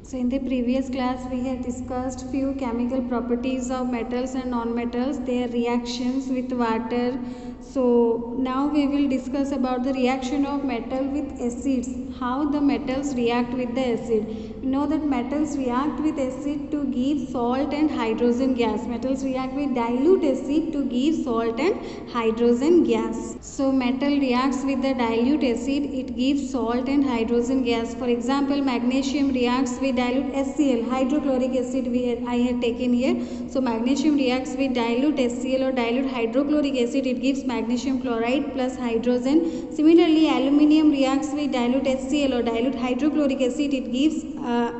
So in the previous class we had discussed few chemical properties of metals and non-metals, their reactions with water. So now we will discuss about the reaction of metal with acids, how the metals react with the acid. We know that metals react with acid to give salt and hydrogen gas. Metals react with dilute acid to give salt and hydrogen gas. So metal reacts with the dilute acid, it gives salt and hydrogen gas. For example, magnesium reacts with dilute HCl, hydrochloric acid I had taken here. So magnesium reacts with dilute HCl or dilute hydrochloric acid, it gives magnesium chloride plus hydrogen. Similarly, aluminium reacts with dilute HCl or dilute hydrochloric acid, it gives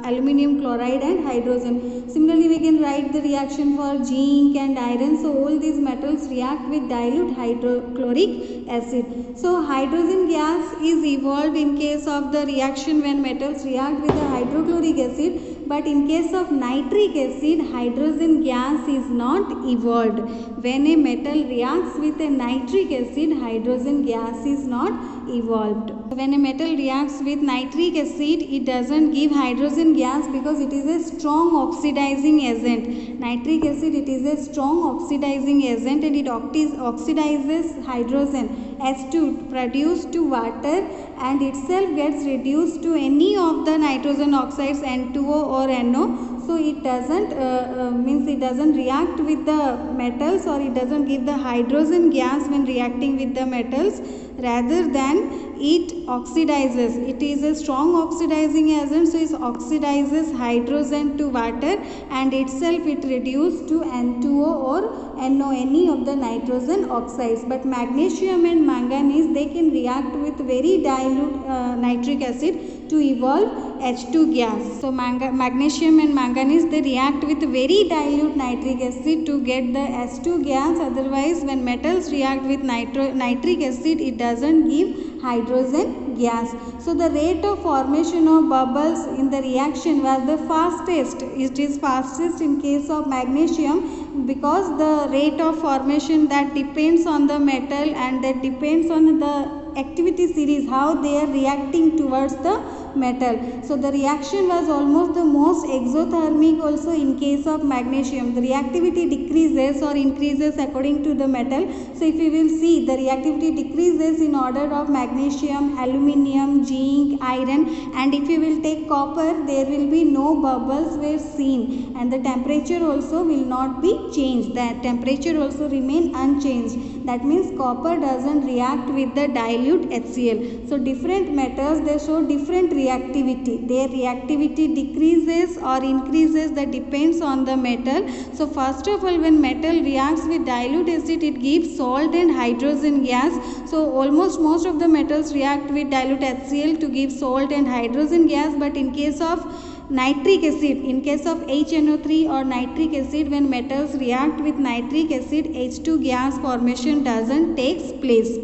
aluminium chloride and hydrogen. Similarly, we can write the reaction for zinc and iron. So all these metals react with dilute hydrochloric acid. So hydrogen gas is evolved in case of the reaction when metals react with the hydrochloric acid, but in case of nitric acid, hydrogen gas is not evolved. When a metal reacts with a nitric acid, hydrogen gas is not evolved. When a metal reacts with nitric acid, it doesn't give hydrogen gas because it is a strong oxidizing agent. Nitric acid, it is a strong oxidizing agent and it oxidizes hydrogen H2 produced to water and itself gets reduced to any of the nitrogen oxides N2O or NO. So it doesn't it doesn't react with the metals, or it doesn't give the hydrogen gas when reacting with the metals. Rather than it oxidizes. It is a strong oxidizing agent, so it oxidizes hydrogen to water and itself it reduces to N2O or NO, any of the nitrogen oxides. But magnesium and manganese, they can react with very dilute nitric acid to evolve H2 gas. So magnesium and manganese, they react with very dilute nitric acid to get the H2 gas. Otherwise, when metals react with nitric acid, it doesn't give hydrogen gas. So the rate of formation of bubbles in the reaction was the fastest. It is fastest in case of magnesium because the rate of formation that depends on the metal and that depends on the activity series, how they are reacting towards the metal. So the reaction was almost the most exothermic also in case of magnesium. The reactivity decreases or increases according to the metal. So if we will see, the reactivity decreases in order of magnesium, aluminium, zinc, iron, and if we will take copper, there will be no bubbles were seen and the temperature also will not be changed. That temperature also remain unchanged. That means copper doesn't react with the dilute HCl. So different metals, they show different reactivity. Their reactivity decreases or increases, that depends on the metal. So first of all, when metal reacts with dilute acid, it gives salt and hydrogen gas. So almost most of the metals react with dilute HCl to give salt and hydrogen gas. But in case of nitric acid, in case of HNO3 or nitric acid, when metals react with nitric acid, H2 gas formation doesn't take place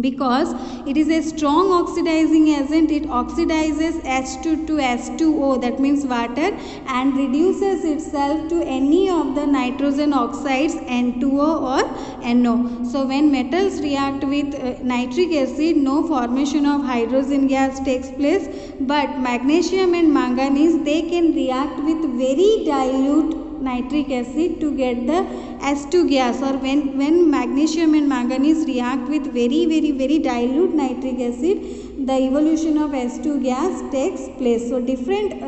because it is a strong oxidizing agent. It oxidizes H2 to H2O, that means water, and reduces itself to any of the nitrogen oxides N2O or NO. So when metals react with nitric acid, no formation of hydrogen gas takes place, but magnesium and manganese, they can react with very dilute nitric acid to get the H2 gas, or when magnesium and manganese react with very dilute nitric acid, the evolution of H2 gas takes place. So different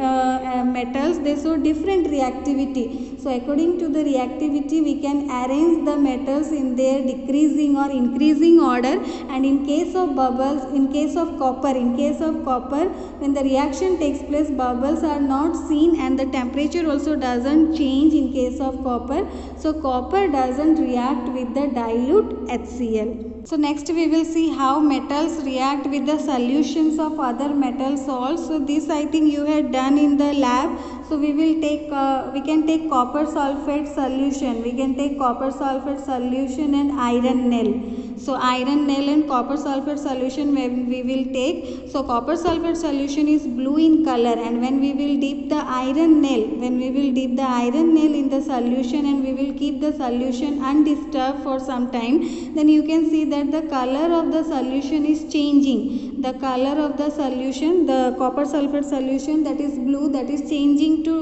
metals, they show different reactivity. So according to the reactivity, we can arrange the metals in their decreasing or increasing order. And in case of bubbles, in case of copper, when the reaction takes place, bubbles are not seen and the temperature also doesn't change in case of copper. So copper doesn't react with the dilute HCl. So next we will see how metals react with the solutions of other metal salts. So this I think you had done in the lab. So we will take, we can take copper sulfate solution. We can take copper sulfate solution and iron nail. So iron nail and copper sulfate solution we will take. So copper sulfate solution is blue in color, and when we will dip the iron nail, in the solution and we will keep the solution undisturbed for some time, then you can see that the color of the solution is changing. the color of the solution, the copper sulfate solution, that is blue, that is changing to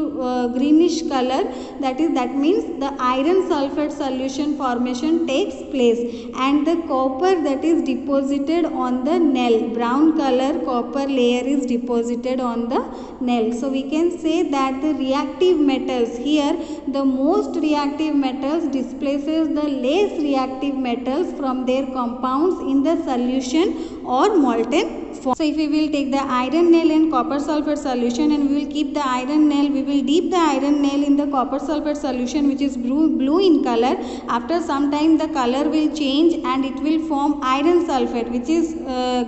greenish color, that means the iron sulfate solution formation takes place, and the copper that is deposited on the nail, brown color copper layer is deposited on the nail. So we can say that the reactive metals, here the most reactive metals displaces the less reactive metals from their compounds in the solution or molten form. So if we will take the iron nail and copper sulfate solution, and we will keep the iron nail, we will dip the iron nail in the copper sulfate solution which is blue in color. After some time the color will change and it will form iron sulfate which is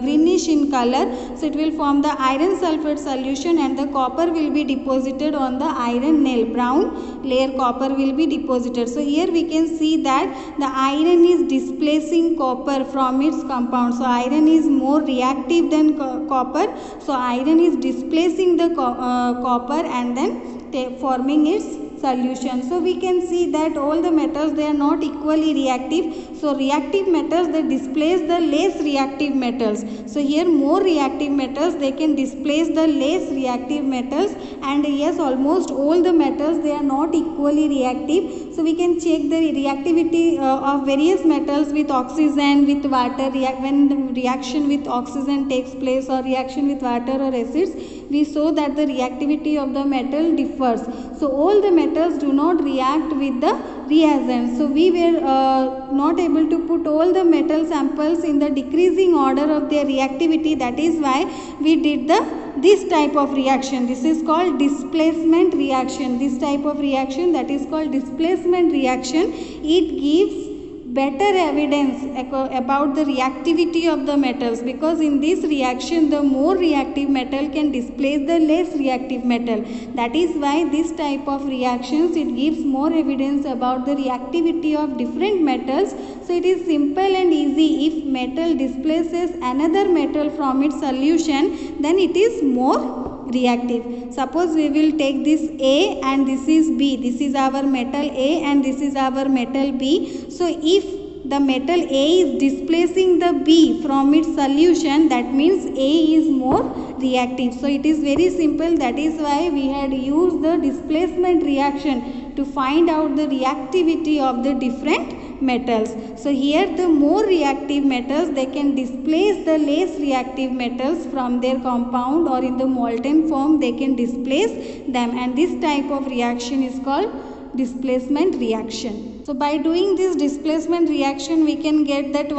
greenish in color. So it will form the iron sulfate solution, and the copper will be deposited on the iron nail, brown layer copper will be deposited. So here we can see that the iron is displacing copper from its compound. So iron is more reactive than copper, so iron is displacing the copper and then forming its solution. So we can see that all the metals, they are not equally reactive. So reactive metals, they displace the less reactive metals. So here more reactive metals, they can displace the less reactive metals, and yes, almost all the metals, they are not equally reactive. So we can check the reactivity of various metals with oxygen, with water. When the reaction with oxygen takes place or reaction with water or acids, we saw that the reactivity of the metal differs. So all the metals do not react with the reagents. So we were not able to put all the metal samples in the decreasing order of their reactivity. That is why we did this type of reaction. This is called displacement reaction. This type of reaction, that is called displacement reaction. It gives better evidence about the reactivity of the metals, because in this reaction the more reactive metal can displace the less reactive metal. That is why this type of reactions, it gives more evidence about the reactivity of different metals. So it is simple and easy. If metal displaces another metal from its solution, then it is more reactive. Suppose we will take this A and this is B. This is our metal A and this is our metal B. So if the metal A is displacing the B from its solution, that means A is more reactive. So it is very simple. That is why we had used the displacement reaction to find out the reactivity of the different metals. So here the more reactive metals, they can displace the less reactive metals from their compound, or in the molten form they can displace them, and this type of reaction is called displacement reaction. So by doing this displacement reaction, we can get that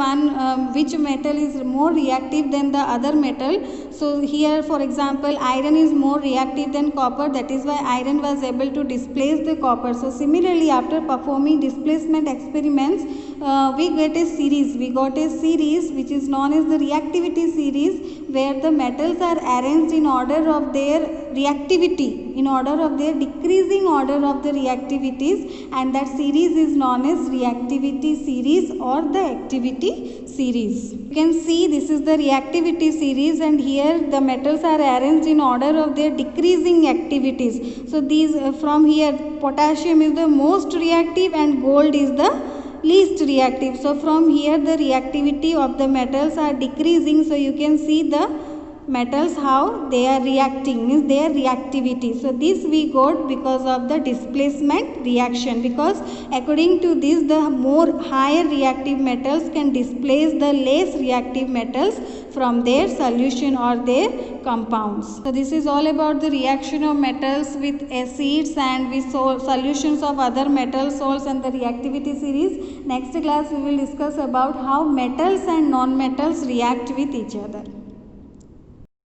which metal is more reactive than the other metal. So here, for example, iron is more reactive than copper. That is why iron was able to displace the copper. So similarly, after performing displacement experiments, we get a series. We got a series which is known as the reactivity series, where the metals are arranged in order of their reactivity, in order of their decreasing order of the reactivities, and that series is known as reactivity series or the activity series. You can see this is the reactivity series, and here the metals are arranged in order of their decreasing activities. So these from here, potassium is the most reactive and gold is the least reactive. So from here the reactivity of the metals are decreasing. So you can see the metals how they are reacting, means their reactivity. So this we got because of the displacement reaction, because according to this the more higher reactive metals can displace the less reactive metals from their solution or their compounds. So this is all about the reaction of metals with acids, and we saw solutions of other metal salts and the reactivity series. Next class we will discuss about how metals and non-metals react with each other.